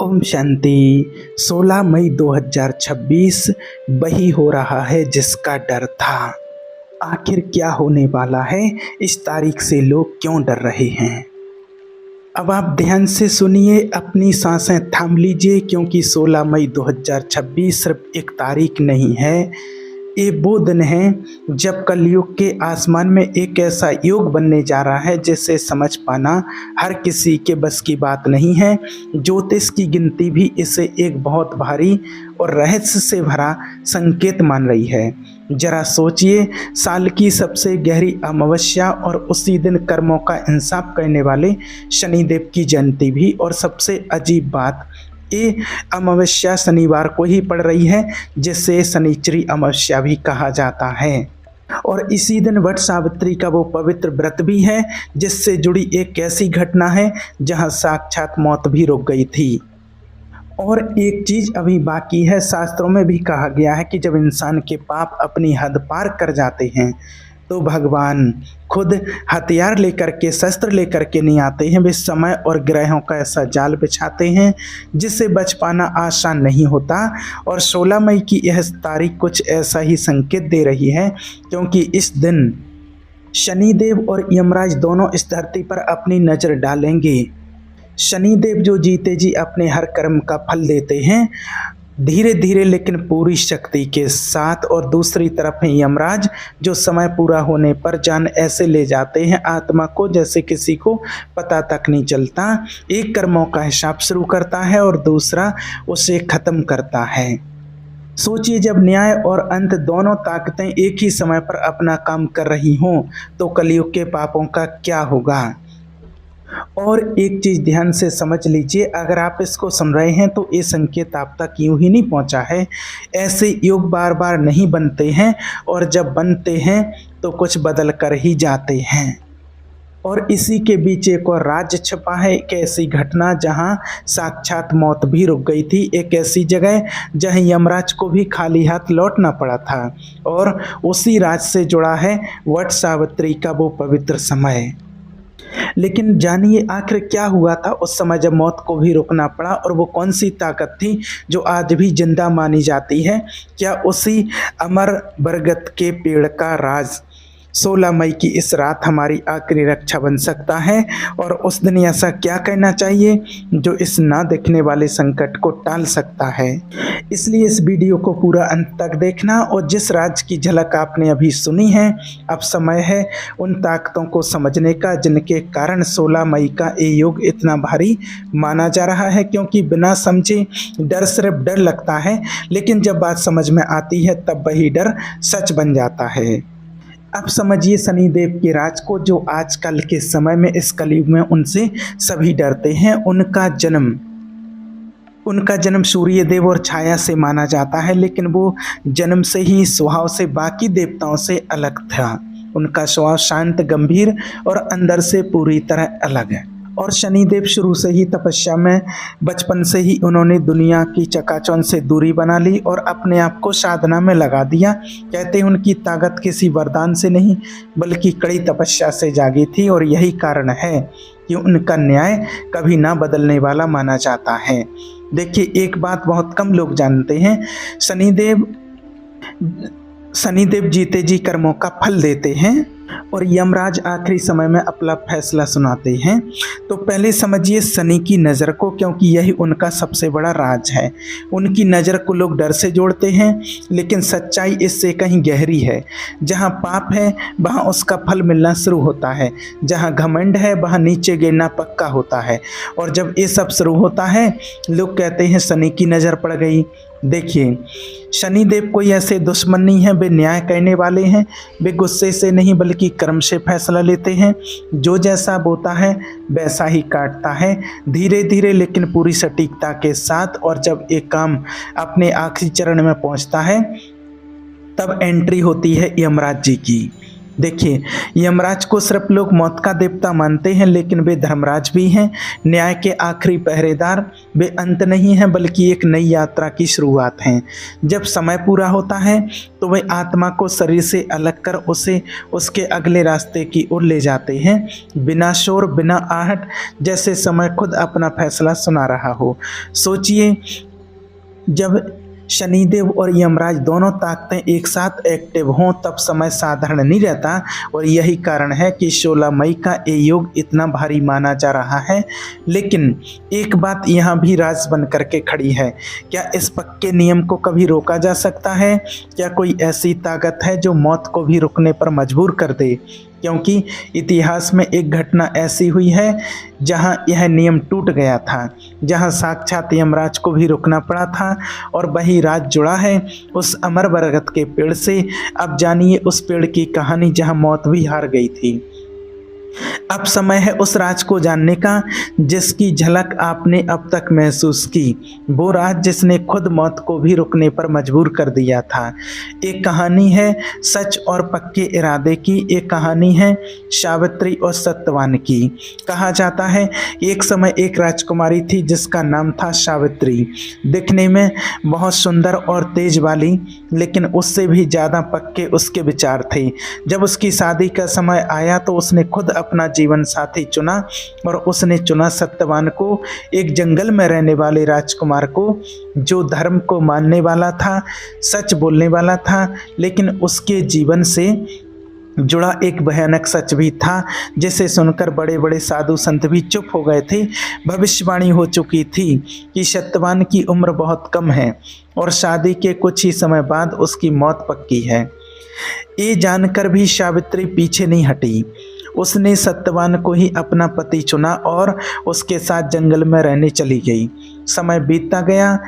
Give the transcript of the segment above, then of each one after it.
ओम शांति। 16 मई 2026 वही हो रहा है जिसका डर था। आखिर क्या होने वाला है? इस तारीख से लोग क्यों डर रहे हैं? अब आप ध्यान से सुनिए, अपनी सांसें थाम लीजिए, क्योंकि 16 मई 2026 सिर्फ एक तारीख नहीं है। ये वो दिन है जब कलयुग के आसमान में एक ऐसा युग बनने जा रहा है जिसे समझ पाना हर किसी के बस की बात नहीं है। ज्योतिष की गिनती भी इसे एक बहुत भारी और रहस्य से भरा संकेत मान रही है। जरा सोचिए, साल की सबसे गहरी अमावस्या और उसी दिन कर्मों का इंसाफ करने वाले शनिदेव की जयंती भी, और सबसे अजीब बात, ये अमावस्या शनिवार को ही पड़ रही है, जिसे शनिचरी अमावस्या भी कहा जाता है। और इसी दिन वट सावित्री का वो पवित्र व्रत भी है, जिससे जुड़ी एक ऐसी घटना है जहां साक्षात मौत भी रुक गई थी। और एक चीज अभी बाकी है। शास्त्रों में भी कहा गया है कि जब इंसान के पाप अपनी हद पार कर जाते हैं तो भगवान खुद हथियार लेकर के, शस्त्र लेकर के नहीं आते हैं। वे समय और ग्रहों का ऐसा जाल बिछाते हैं जिससे बच पाना आसान नहीं होता। और 16 मई की यह तारीख कुछ ऐसा ही संकेत दे रही है, क्योंकि इस दिन शनिदेव और यमराज दोनों इस धरती पर अपनी नज़र डालेंगे। शनिदेव जो जीते जी अपने हर कर्म का फल देते हैं, धीरे धीरे लेकिन पूरी शक्ति के साथ। और दूसरी तरफ है यमराज, जो समय पूरा होने पर जान ऐसे ले जाते हैं आत्मा को जैसे किसी को पता तक नहीं चलता। एक कर्मों का हिसाब शुरू करता है और दूसरा उसे खत्म करता है। सोचिए, जब न्याय और अंत दोनों ताकतें एक ही समय पर अपना काम कर रही हों तो कलयुग के पापों का क्या होगा। और एक चीज़ ध्यान से समझ लीजिए, अगर आप इसको सुन रहे हैं तो ये संकेत आप तक यूं ही नहीं पहुंचा है। ऐसे युग बार बार नहीं बनते हैं, और जब बनते हैं तो कुछ बदल कर ही जाते हैं। और इसी के बीच एक और राज छिपा है, एक ऐसी घटना जहां साक्षात मौत भी रुक गई थी। एक ऐसी जगह जहां यमराज को भी खाली हाथ लौटना पड़ा था। और उसी राज से जुड़ा है वट सावित्री का वो पवित्र समय। लेकिन जानिए, आखिर क्या हुआ था उस समय जब मौत को भी रुकना पड़ा, और वो कौन सी ताकत थी जो आज भी जिंदा मानी जाती है। क्या उसी अमर बरगद के पेड़ का राज 16 मई की इस रात हमारी आखिरी रक्षा बन सकता है? और उस दिन ऐसा क्या करना चाहिए जो इस ना दिखने वाले संकट को टाल सकता है? इसलिए इस वीडियो को पूरा अंत तक देखना। और जिस राज की झलक आपने अभी सुनी है, अब समय है उन ताकतों को समझने का जिनके कारण 16 मई का ये युग इतना भारी माना जा रहा है। क्योंकि बिना समझे डर सिर्फ डर लगता है, लेकिन जब बात समझ में आती है तब वही डर सच बन जाता है। अब समझिए शनिदेव के राज को, जो आजकल के समय में इस कलयुग में उनसे सभी डरते हैं। उनका जन्म सूर्य देव और छाया से माना जाता है, लेकिन वो जन्म से ही स्वभाव से बाकी देवताओं से अलग था। उनका स्वभाव शांत, गंभीर और अंदर से पूरी तरह अलग है। और शनिदेव शुरू से ही तपस्या में, बचपन से ही उन्होंने दुनिया की चकाचौंध से दूरी बना ली और अपने आप को साधना में लगा दिया। कहते हैं उनकी ताकत किसी वरदान से नहीं बल्कि कड़ी तपस्या से जागी थी। और यही कारण है कि उनका न्याय कभी ना बदलने वाला माना जाता है। देखिए, एक बात बहुत कम लोग जानते हैं, शनिदेव जीते जी कर्मों का फल देते हैं और यमराज आखिरी समय में अपना फैसला सुनाते हैं। तो पहले समझिए शनि की नज़र को, क्योंकि यही उनका सबसे बड़ा राज है। उनकी नज़र को लोग डर से जोड़ते हैं, लेकिन सच्चाई इससे कहीं गहरी है। जहाँ पाप है वहाँ उसका फल मिलना शुरू होता है, जहाँ घमंड है वहाँ नीचे गिरना पक्का होता है। और जब ये सब शुरू होता है, लोग कहते हैं शनि की नज़र पड़ गई। देखिए, शनिदेव कोई ऐसे दुश्मन नहीं है, वे न्याय करने वाले हैं। वे गुस्से से नहीं बल्कि कर्म से फैसला लेते हैं। जो जैसा बोता है वैसा ही काटता है, धीरे धीरे लेकिन पूरी सटीकता के साथ। और जब एक काम अपने आखिरी चरण में पहुंचता है, तब एंट्री होती है यमराज जी की। देखिए, यमराज को सिर्फ लोग मौत का देवता मानते हैं, लेकिन वे धर्मराज भी हैं, न्याय के आखिरी पहरेदार। वे अंत नहीं हैं बल्कि एक नई यात्रा की शुरुआत हैं। जब समय पूरा होता है तो वे आत्मा को शरीर से अलग कर उसे उसके अगले रास्ते की ओर ले जाते हैं, बिना शोर बिना आहट, जैसे समय खुद अपना फैसला सुना रहा हो। सोचिए, जब शनिदेव और यमराज दोनों ताकतें एक साथ एक्टिव हों तब समय साधारण नहीं रहता, और यही कारण है कि 16 मई का ये योग इतना भारी माना जा रहा है। लेकिन एक बात यहाँ भी राज बन करके खड़ी है, क्या इस पक्के नियम को कभी रोका जा सकता है? क्या कोई ऐसी ताकत है जो मौत को भी रुकने पर मजबूर कर दे? क्योंकि इतिहास में एक घटना ऐसी हुई है जहां यह नियम टूट गया था, जहां साक्षात यमराज को भी रुकना पड़ा था, और वही राज जुड़ा है उस अमर बरगद के पेड़ से। अब जानिए उस पेड़ की कहानी जहां मौत भी हार गई थी। अब समय है उस राज को जानने का जिसकी झलक आपने अब तक महसूस की, वो राज जिसने खुद मौत को भी रुकने पर मजबूर कर दिया था। एक कहानी है सच और पक्के इरादे की, एक कहानी है सावित्री और सत्यवान की। कहा जाता है एक समय एक राजकुमारी थी जिसका नाम था सावित्री, दिखने में बहुत सुंदर और तेज वाली, लेकिन उससे भी ज़्यादा पक्के उसके विचार थे। जब उसकी शादी का समय आया तो उसने खुद अपना जीवन साथी चुना, और उसने चुना सत्यवान को, एक जंगल में रहने वाले राजकुमार को, जो धर्म को मानने वाला था, सच बोलने वाला था, लेकिन उसके जीवन से जुड़ा एक भयानक सच भी था जिसे सुनकर बड़े बड़े साधु संत भी चुप हो गए थे। भविष्यवाणी हो चुकी थी कि सत्यवान की उम्र बहुत कम है और शादी के कुछ ही समय बाद उसकी मौत पक्की है। ये जानकर भी सावित्री पीछे नहीं हटी। उसने सत्यवान को ही अपना पति चुना और उसके साथ जंगल में रहने चली गई। समय बीतता गया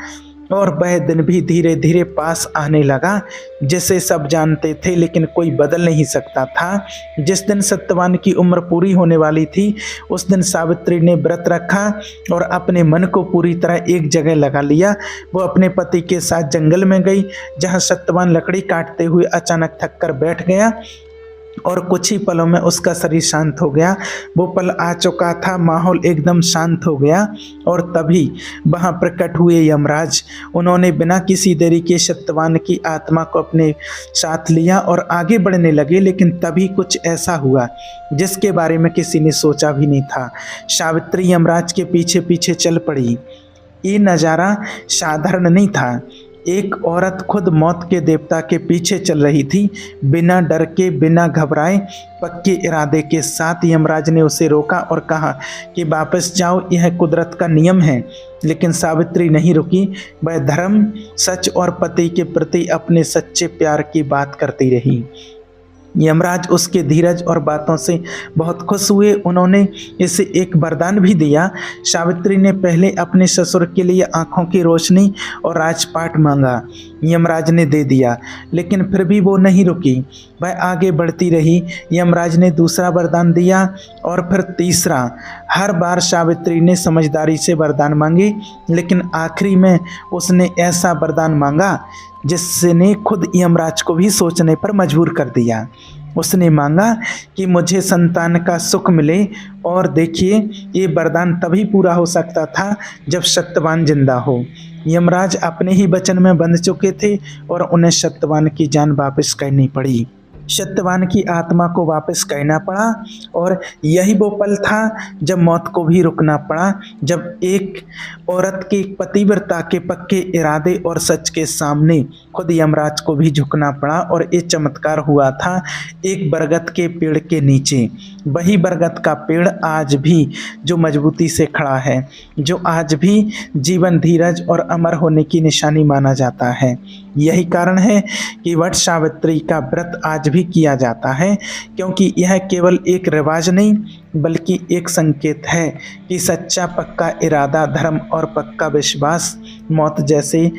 और वह दिन भी धीरे धीरे पास आने लगा, जिसे सब जानते थे लेकिन कोई बदल नहीं सकता था। जिस दिन सत्यवान की उम्र पूरी होने वाली थी उस दिन सावित्री ने व्रत रखा और अपने मन को पूरी तरह एक जगह लगा लिया। वो अपने पति के साथ जंगल में गई, जहाँ सत्यवान लकड़ी काटते हुए अचानक थक कर बैठ गया और कुछ ही पलों में उसका शरीर शांत हो गया। वो पल आ चुका था, माहौल एकदम शांत हो गया और तभी वहाँ प्रकट हुए यमराज। उन्होंने बिना किसी देरी के सत्यवान की आत्मा को अपने साथ लिया और आगे बढ़ने लगे, लेकिन तभी कुछ ऐसा हुआ जिसके बारे में किसी ने सोचा भी नहीं था। सावित्री यमराज के पीछे पीछे चल पड़ी। ये नज़ारा साधारण नहीं था। एक औरत खुद मौत के देवता के पीछे चल रही थी, बिना डर के, बिना घबराए, पक्के इरादे के साथ। यमराज ने उसे रोका और कहा कि वापस जाओ, यह कुदरत का नियम है। लेकिन सावित्री नहीं रुकी। वह धर्म, सच और पति के प्रति अपने सच्चे प्यार की बात करती रही। यमराज उसके धीरज और बातों से बहुत खुश हुए। उन्होंने इसे एक वरदान भी दिया। सावित्री ने पहले अपने ससुर के लिए आंखों की रोशनी और राजपाट मांगा। यमराज ने दे दिया, लेकिन फिर भी वो नहीं रुकी। वह आगे बढ़ती रही। यमराज ने दूसरा वरदान दिया और फिर तीसरा। हर बार सावित्री ने समझदारी से वरदान मांगे, लेकिन आखिरी में उसने ऐसा वरदान मांगा जिसने खुद यमराज को भी सोचने पर मजबूर कर दिया। उसने मांगा कि मुझे संतान का सुख मिले, और देखिए ये वरदान तभी पूरा हो सकता था जब सत्यवान जिंदा हो। यमराज अपने ही वचन में बंध चुके थे और उन्हें सत्यवान की जान वापस करनी पड़ी। सत्यवान की आत्मा को वापस कहना पड़ा, और यही वो पल था जब मौत को भी रुकना पड़ा, जब एक औरत के पतिव्रता के पक्के इरादे और सच के सामने खुद यमराज को भी झुकना पड़ा। और ये चमत्कार हुआ था एक बरगद के पेड़ के नीचे। वही बरगद का पेड़ आज भी जो मजबूती से खड़ा है, जो आज भी जीवन, धीरज और अमर होने की निशानी माना जाता है। यही कारण है कि वट सावित्री का व्रत आज भी किया जाता है, क्योंकि यह केवल एक रिवाज नहीं बल्कि एक संकेत है कि सच्चा पक्का इरादा, धर्म और पक्का विश्वास मौत जैसे।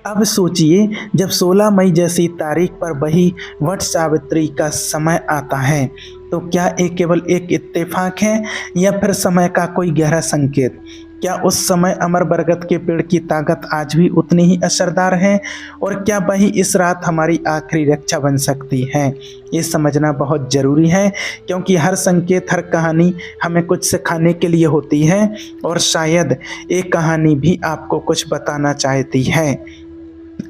अब सोचिए, जब 16 मई जैसी तारीख पर वही वट सावित्री का समय आता है तो क्या ये केवल एक इत्तेफाक है या फिर समय का कोई गहरा संकेत? क्या उस समय अमर बरगद के पेड़ की ताकत आज भी उतनी ही असरदार है? और क्या वही इस रात हमारी आखिरी रक्षा बन सकती है? ये समझना बहुत ज़रूरी है, क्योंकि हर संकेत, हर कहानी हमें कुछ सिखाने के लिए होती है, और शायद एक कहानी भी आपको कुछ बताना चाहती है।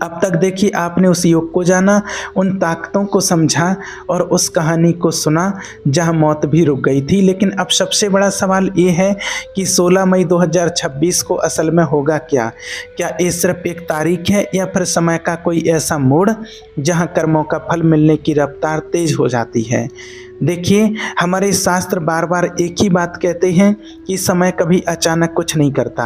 अब तक देखिए, आपने उस युग को जाना, उन ताकतों को समझा और उस कहानी को सुना जहां मौत भी रुक गई थी। लेकिन अब सबसे बड़ा सवाल ये है कि 16 मई 2026 को असल में होगा क्या? क्या ये सिर्फ एक तारीख है, या फिर समय का कोई ऐसा मोड़ जहां कर्मों का फल मिलने की रफ्तार तेज हो जाती है? देखिए, हमारे शास्त्र बार बार एक ही बात कहते हैं कि समय कभी अचानक कुछ नहीं करता।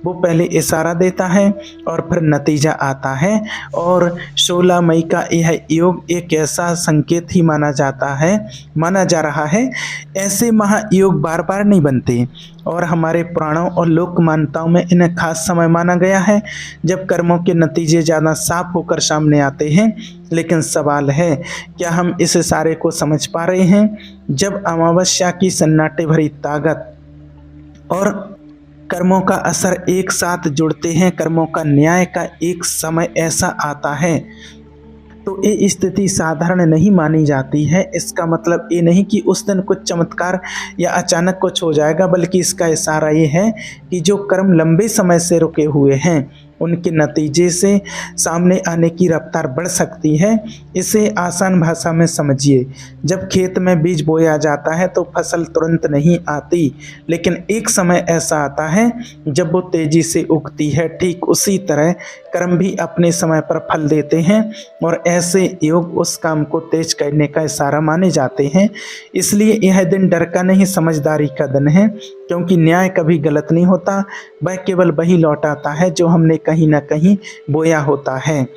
वो पहले इशारा देता है और फिर नतीजा आता है। और 16 मई का यह योग एक ऐसा संकेत ही माना जा रहा है। ऐसे महायोग बार बार नहीं बनते, और हमारे पुराणों और लोक मान्यताओं में इन्हें खास समय माना गया है जब कर्मों के नतीजे ज़्यादा साफ होकर सामने आते हैं। लेकिन सवाल है, क्या हम इस इशारे को समझ पा रहे हैं? जब अमावस्या की सन्नाटे भरी ताकत और कर्मों का असर एक साथ जुड़ते हैं, कर्मों का न्याय का एक समय ऐसा आता है, तो ये स्थिति साधारण नहीं मानी जाती है। इसका मतलब ये नहीं कि उस दिन कुछ चमत्कार या अचानक कुछ हो जाएगा, बल्कि इसका इशारा ये है कि जो कर्म लंबे समय से रुके हुए हैं, उनके नतीजे से सामने आने की रफ्तार बढ़ सकती है। इसे आसान भाषा में समझिए, जब खेत में बीज बोया जाता है तो फसल तुरंत नहीं आती, लेकिन एक समय ऐसा आता है जब वो तेजी से उगती है। ठीक उसी तरह कर्म भी अपने समय पर फल देते हैं, और ऐसे योग उस काम को तेज करने का इशारा माने जाते हैं। इसलिए यह दिन डर का नहीं, समझदारी का दिन है, क्योंकि न्याय कभी गलत नहीं होता। वह केवल वही लौट आता है जो हमने कहीं ना कहीं बोया होता है।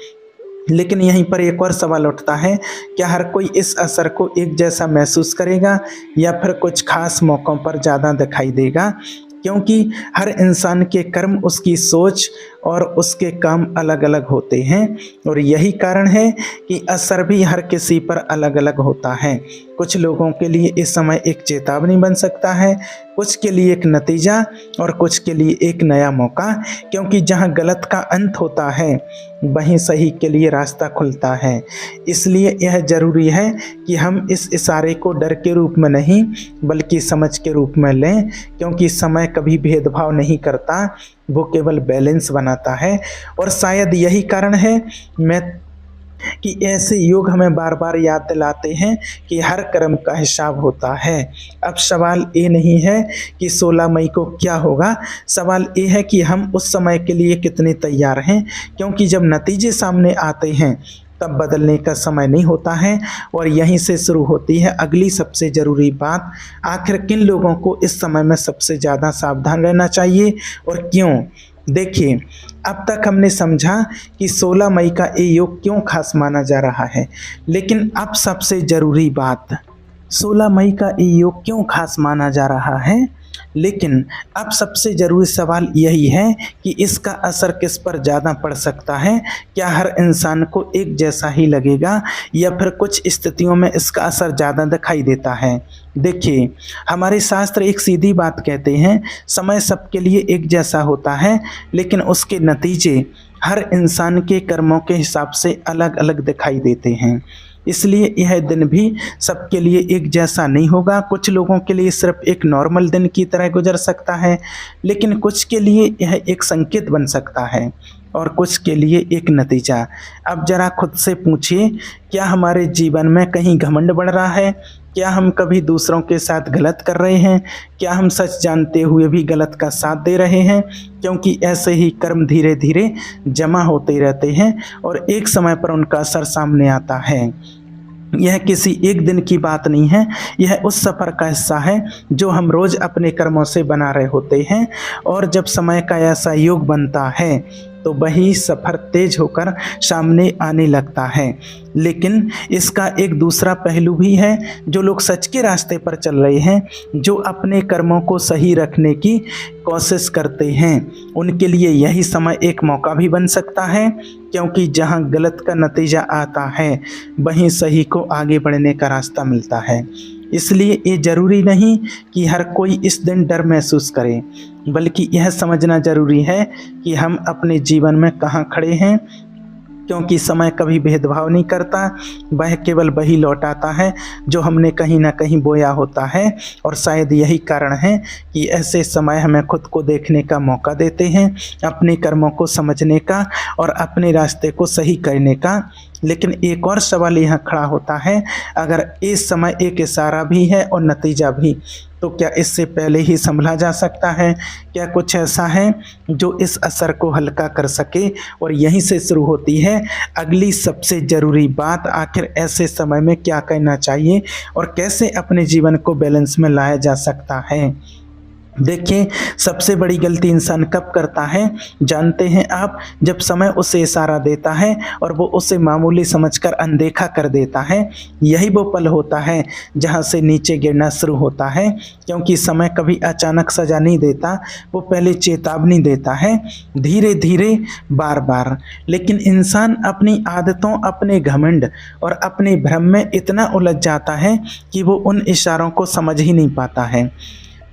लेकिन यहीं पर एक और सवाल उठता है, क्या हर कोई इस असर को एक जैसा महसूस करेगा, या फिर कुछ खास मौक़ों पर ज़्यादा दिखाई देगा? क्योंकि हर इंसान के कर्म, उसकी सोच और उसके काम अलग अलग होते हैं, और यही कारण है कि असर भी हर किसी पर अलग अलग होता है। कुछ लोगों के लिए इस समय एक चेतावनी बन सकता है, कुछ के लिए एक नतीजा, और कुछ के लिए एक नया मौका, क्योंकि जहां गलत का अंत होता है वहीं सही के लिए रास्ता खुलता है। इसलिए यह ज़रूरी है कि हम इस इशारे को डर के रूप में नहीं, बल्कि समझ के रूप में लें, क्योंकि समय कभी भेदभाव नहीं करता, वो केवल बैलेंस बनाता है। और शायद यही कारण है कि ऐसे योग हमें बार बार याद दिलाते हैं कि हर कर्म का हिसाब होता है। अब सवाल ये नहीं है कि 16 मई को क्या होगा, सवाल ये है कि हम उस समय के लिए कितने तैयार हैं, क्योंकि जब नतीजे सामने आते हैं तब बदलने का समय नहीं होता है। और यहीं से शुरू होती है अगली सबसे ज़रूरी बात, आखिर किन लोगों को इस समय में सबसे ज़्यादा सावधान रहना चाहिए और क्यों? देखिए, अब तक हमने समझा कि 16 मई का ये योग क्यों खास माना जा रहा है, लेकिन अब सबसे ज़रूरी बात, 16 मई का ये योग क्यों खास माना जा रहा है, लेकिन अब सबसे ज़रूरी सवाल यही है कि इसका असर किस पर ज़्यादा पड़ सकता है। क्या हर इंसान को एक जैसा ही लगेगा, या फिर कुछ स्थितियों में इसका असर ज़्यादा दिखाई देता है? देखिए, हमारे शास्त्र एक सीधी बात कहते हैं, समय सबके लिए एक जैसा होता है, लेकिन उसके नतीजे हर इंसान के कर्मों के हिसाब से अलग अलग दिखाई देते हैं। इसलिए यह दिन भी सबके लिए एक जैसा नहीं होगा। कुछ लोगों के लिए सिर्फ एक नॉर्मल दिन की तरह गुजर सकता है, लेकिन कुछ के लिए यह एक संकेत बन सकता है, और कुछ के लिए एक नतीजा। अब ज़रा खुद से पूछिए, क्या हमारे जीवन में कहीं घमंड बढ़ रहा है? क्या हम कभी दूसरों के साथ गलत कर रहे हैं? क्या हम सच जानते हुए भी गलत का साथ दे रहे हैं? क्योंकि ऐसे ही कर्म धीरे धीरे जमा होते रहते हैं, और एक समय पर उनका असर सामने आता है। यह किसी एक दिन की बात नहीं है, यह उस सफ़र का हिस्सा है जो हम रोज़ अपने कर्मों से बना रहे होते हैं। और जब समय का ऐसा योग बनता है तो वही सफ़र तेज होकर सामने आने लगता है। लेकिन इसका एक दूसरा पहलू भी है, जो लोग सच के रास्ते पर चल रहे हैं, जो अपने कर्मों को सही रखने की कोशिश करते हैं, उनके लिए यही समय एक मौका भी बन सकता है, क्योंकि जहां गलत का नतीजा आता है वहीं सही को आगे बढ़ने का रास्ता मिलता है। इसलिए ये ज़रूरी नहीं कि हर कोई इस दिन डर महसूस करे, बल्कि यह समझना ज़रूरी है कि हम अपने जीवन में कहाँ खड़े हैं, क्योंकि समय कभी भेदभाव नहीं करता, वह केवल वही लौटाता है जो हमने कहीं ना कहीं बोया होता है। और शायद यही कारण है कि ऐसे समय हमें खुद को देखने का मौका देते हैं, अपने कर्मों को समझने का और अपने रास्ते को सही करने का। लेकिन एक और सवाल यहाँ खड़ा होता है, अगर इस समय एक इशारा भी है और नतीजा भी, तो क्या इससे पहले ही संभला जा सकता है? क्या कुछ ऐसा है जो इस असर को हल्का कर सके? और यहीं से शुरू होती है अगली सबसे ज़रूरी बात, आखिर ऐसे समय में क्या करना चाहिए और कैसे अपने जीवन को बैलेंस में लाया जा सकता है। देखिए, सबसे बड़ी गलती इंसान कब करता है जानते हैं आप? जब समय उसे इशारा देता है और वो उसे मामूली समझकर अनदेखा कर देता है। यही वो पल होता है जहाँ से नीचे गिरना शुरू होता है, क्योंकि समय कभी अचानक सजा नहीं देता, वो पहले चेतावनी देता है, धीरे धीरे, बार बार। लेकिन इंसान अपनी आदतों, अपने घमंड और अपने भ्रम में इतना उलझ जाता है कि वो उन इशारों को समझ ही नहीं पाता है।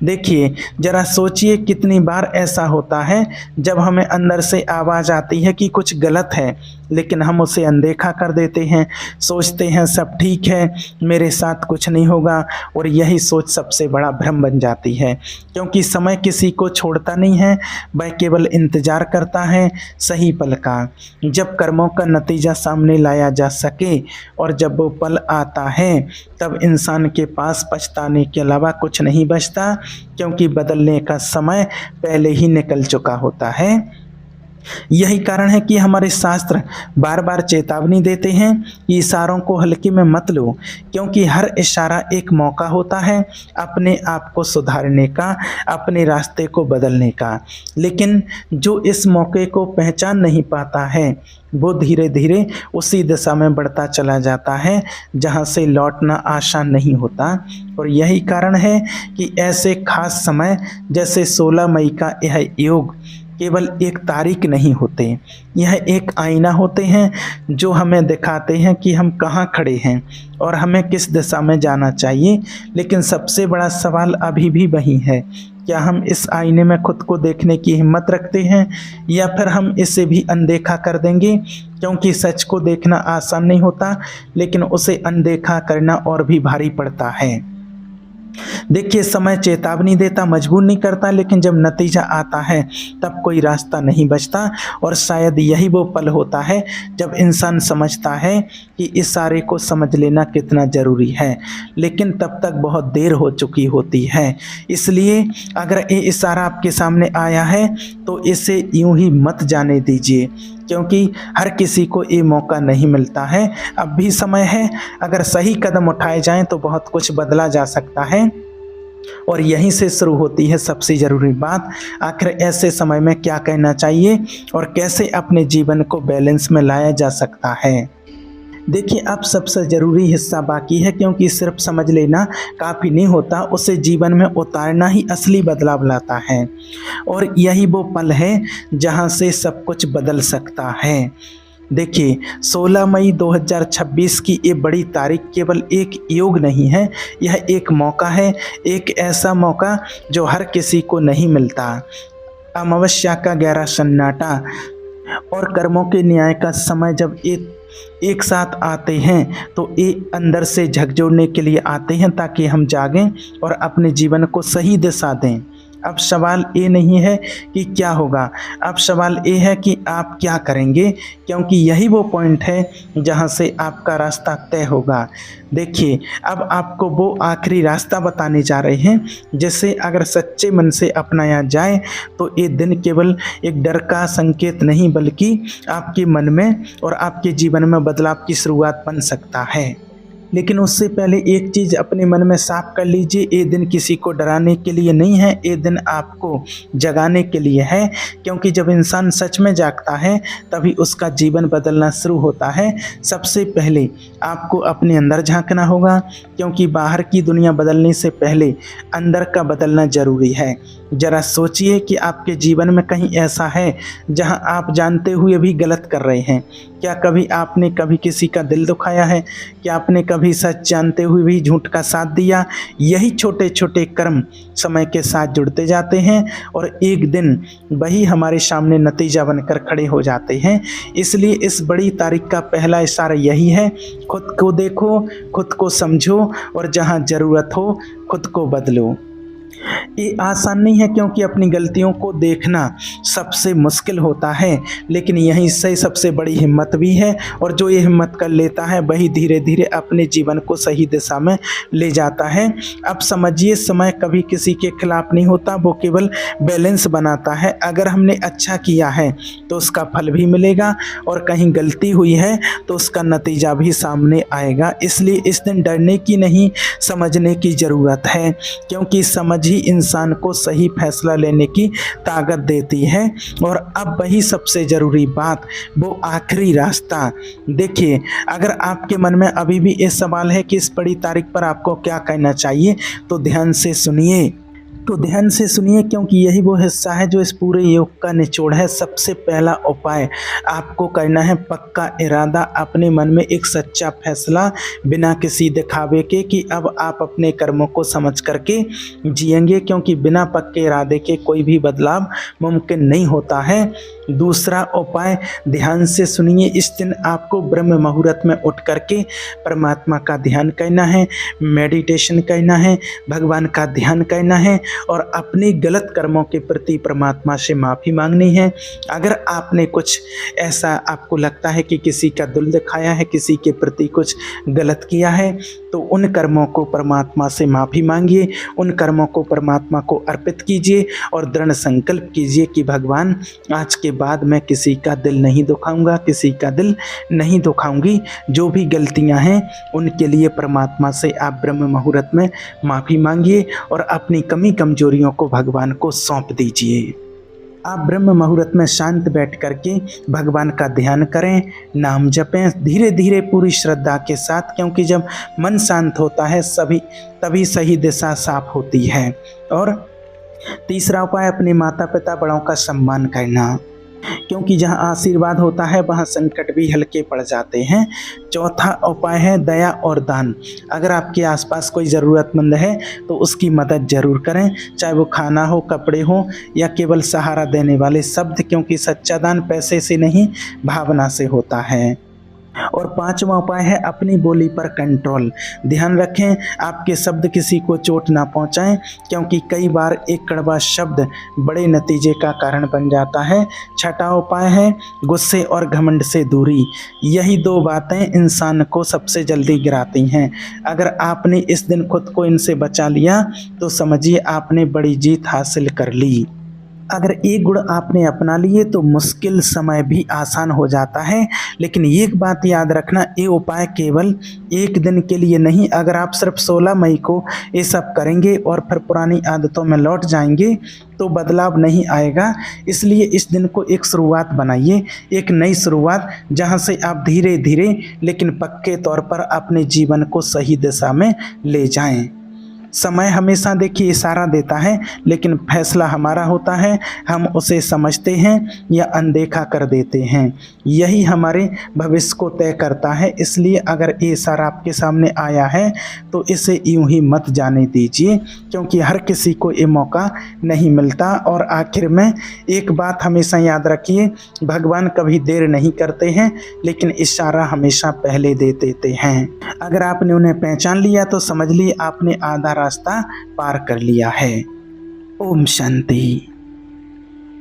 देखिए, ज़रा सोचिए कितनी बार ऐसा होता है जब हमें अंदर से आवाज़ आती है कि कुछ गलत है, लेकिन हम उसे अनदेखा कर देते हैं, सोचते हैं सब ठीक है, मेरे साथ कुछ नहीं होगा। और यही सोच सबसे बड़ा भ्रम बन जाती है, क्योंकि समय किसी को छोड़ता नहीं है, वह केवल इंतज़ार करता है सही पल का, जब कर्मों का नतीजा सामने लाया जा सके। और जब वो पल आता है तब इंसान के पास पछताने के अलावा कुछ नहीं बचता, क्योंकि बदलने का समय पहले ही निकल चुका होता है। यही कारण है कि हमारे शास्त्र बार बार चेतावनी देते हैं कि इशारों को हल्के में मत लो, क्योंकि हर इशारा एक मौका होता है अपने आप को सुधारने का, अपने रास्ते को बदलने का। लेकिन जो इस मौके को पहचान नहीं पाता है, वो धीरे धीरे उसी दिशा में बढ़ता चला जाता है जहाँ से लौटना आसान नहीं होता। और यही कारण है कि ऐसे खास समय जैसे 16 मई का यह योग केवल एक तारीख नहीं होते, यह एक आईना होते हैं जो हमें दिखाते हैं कि हम कहाँ खड़े हैं और हमें किस दिशा में जाना चाहिए। लेकिन सबसे बड़ा सवाल अभी भी वही है, क्या हम इस आईने में खुद को देखने की हिम्मत रखते हैं, या फिर हम इसे भी अनदेखा कर देंगे? क्योंकि सच को देखना आसान नहीं होता, लेकिन उसे अनदेखा करना और भी भारी पड़ता है। देखिए, समय चेतावनी देता, मजबूर नहीं करता, लेकिन जब नतीजा आता है तब कोई रास्ता नहीं बचता। और शायद यही वो पल होता है जब इंसान समझता है कि इशारे को समझ लेना कितना ज़रूरी है, लेकिन तब तक बहुत देर हो चुकी होती है। इसलिए अगर ये इशारा आपके सामने आया है तो इसे यूं ही मत जाने दीजिए, क्योंकि हर किसी को ये मौका नहीं मिलता है। अब भी समय है, अगर सही कदम उठाए जाएं तो बहुत कुछ बदला जा सकता है। और यहीं से शुरू होती है सबसे ज़रूरी बात, आखिर ऐसे समय में क्या करना चाहिए और कैसे अपने जीवन को बैलेंस में लाया जा सकता है। देखिए, अब सबसे ज़रूरी हिस्सा बाकी है, क्योंकि सिर्फ समझ लेना काफ़ी नहीं होता, उसे जीवन में उतारना ही असली बदलाव लाता है। और यही वो पल है जहां से सब कुछ बदल सकता है। देखिए, 16 मई 2026 की ये बड़ी तारीख केवल एक योग नहीं है, यह एक मौका है, एक ऐसा मौका जो हर किसी को नहीं मिलता। अमावस्या का गहरा सन्नाटा और कर्मों के न्याय का समय जब एक साथ आते हैं तो ये अंदर से झकझोरने के लिए आते हैं, ताकि हम जागें और अपने जीवन को सही दिशा दें। अब सवाल ये नहीं है कि क्या होगा, अब सवाल ये है कि आप क्या करेंगे, क्योंकि यही वो पॉइंट है जहां से आपका रास्ता तय होगा। देखिए, अब आपको वो आखिरी रास्ता बताने जा रहे हैं, जिसे अगर सच्चे मन से अपनाया जाए तो ये दिन केवल एक डर का संकेत नहीं, बल्कि आपके मन में और आपके जीवन में बदलाव की शुरुआत बन सकता है। लेकिन उससे पहले एक चीज़ अपने मन में साफ कर लीजिए, ये दिन किसी को डराने के लिए नहीं है, ये दिन आपको जगाने के लिए है। क्योंकि जब इंसान सच में जागता है तभी उसका जीवन बदलना शुरू होता है। सबसे पहले आपको अपने अंदर झांकना होगा, क्योंकि बाहर की दुनिया बदलने से पहले अंदर का बदलना ज़रूरी है। ज़रा सोचिए कि आपके जीवन में कहीं ऐसा है जहां आप जानते हुए भी गलत कर रहे हैं। क्या कभी आपने किसी का दिल दुखाया है? क्या आपने कभी सच जानते हुए भी झूठ का साथ दिया। यही छोटे छोटे कर्म समय के साथ जुड़ते जाते हैं और एक दिन वही हमारे सामने नतीजा बनकर खड़े हो जाते हैं। इसलिए इस बड़ी तारीख का पहला इशारा यही है, खुद को देखो, खुद को समझो और जहाँ ज़रूरत हो खुद को बदलो। ये आसान नहीं है क्योंकि अपनी गलतियों को देखना सबसे मुश्किल होता है, लेकिन यहीं से सबसे बड़ी हिम्मत भी है और जो ये हिम्मत कर लेता है वही धीरे धीरे अपने जीवन को सही दिशा में ले जाता है। अब समझिए, समय कभी किसी के खिलाफ नहीं होता, वो केवल बैलेंस बनाता है। अगर हमने अच्छा किया है तो उसका फल भी मिलेगा और कहीं गलती हुई है तो उसका नतीजा भी सामने आएगा। इसलिए इस दिन डरने की नहीं, समझने की ज़रूरत है, क्योंकि समझ ही इंसान को सही फैसला लेने की ताकत देती है। और अब वही सबसे ज़रूरी बात, वो आखिरी रास्ता। देखिए, अगर आपके मन में अभी भी ये सवाल है कि इस बड़ी तारीख पर आपको क्या करना चाहिए, तो ध्यान से सुनिए, क्योंकि यही वो हिस्सा है जो इस पूरे योग का निचोड़ है। सबसे पहला उपाय आपको करना है पक्का इरादा, अपने मन में एक सच्चा फैसला, बिना किसी दिखावे के कि अब आप अपने कर्मों को समझ करके जिएंगे, क्योंकि बिना पक्के इरादे के कोई भी बदलाव मुमकिन नहीं होता है। दूसरा उपाय, ध्यान से सुनिए, इस दिन आपको ब्रह्म मुहूर्त में उठ करके परमात्मा का ध्यान करना है, मेडिटेशन करना है, भगवान का ध्यान करना है और अपने गलत कर्मों के प्रति परमात्मा से माफ़ी मांगनी है। अगर आपने कुछ ऐसा आपको लगता है कि किसी का दिल दिखाया है, किसी के प्रति कुछ गलत किया है, तो उन कर्मों को परमात्मा से माफ़ी मांगिए, उन कर्मों को परमात्मा को अर्पित कीजिए और दृढ़ संकल्प कीजिए कि भगवान, आज के बाद मैं किसी का दिल नहीं दुखाऊंगा, किसी का दिल नहीं दुखाऊंगी। जो भी गलतियां हैं उनके लिए परमात्मा से आप ब्रह्म मुहूर्त में माफ़ी मांगिए और अपनी कमी कमजोरियों को भगवान को सौंप दीजिए। आप ब्रह्म मुहूर्त में शांत बैठ करके भगवान का ध्यान करें, नाम जपें धीरे धीरे पूरी श्रद्धा के साथ, क्योंकि जब मन शांत होता है तभी सही दिशा साफ होती है। और तीसरा उपाय, अपने माता पिता बड़ों का सम्मान करना, क्योंकि जहाँ आशीर्वाद होता है वहाँ संकट भी हल्के पड़ जाते हैं। चौथा उपाय है दया और दान। अगर आपके आसपास कोई ज़रूरतमंद है तो उसकी मदद ज़रूर करें, चाहे वो खाना हो, कपड़े हो या केवल सहारा देने वाले शब्द, क्योंकि सच्चा दान पैसे से नहीं भावना से होता है। और पांचवा उपाय है अपनी बोली पर कंट्रोल। ध्यान रखें आपके शब्द किसी को चोट ना पहुंचाएं, क्योंकि कई बार एक कड़वा शब्द बड़े नतीजे का कारण बन जाता है। छठा उपाय है गुस्से और घमंड से दूरी। यही दो बातें इंसान को सबसे जल्दी गिराती हैं। अगर आपने इस दिन खुद को इनसे बचा लिया तो समझिए आपने बड़ी जीत हासिल कर ली। अगर एक गुण आपने अपना लिए तो मुश्किल समय भी आसान हो जाता है। लेकिन एक बात याद रखना, ये उपाय केवल एक दिन के लिए नहीं। अगर आप सिर्फ 16 मई को ये सब करेंगे और फिर पुरानी आदतों में लौट जाएंगे तो बदलाव नहीं आएगा। इसलिए इस दिन को एक शुरुआत बनाइए, एक नई शुरुआत, जहां से आप धीरे धीरे लेकिन पक्के तौर पर अपने जीवन को सही दिशा में ले जाएं। समय हमेशा देखिए इशारा देता है, लेकिन फैसला हमारा होता है, हम उसे समझते हैं या अनदेखा कर देते हैं। यही हमारे भविष्य को तय करता है। इसलिए अगर ये इशारा आपके सामने आया है तो इसे यूं ही मत जाने दीजिए, क्योंकि हर किसी को ये मौका नहीं मिलता। और आखिर में एक बात हमेशा याद रखिए, भगवान कभी देर नहीं करते हैं, लेकिन इशारा हमेशा पहले दे देते हैं। अगर आपने उन्हें पहचान लिया तो समझ लिए आपने आधा रास्ता पार कर लिया है। ओम शांति।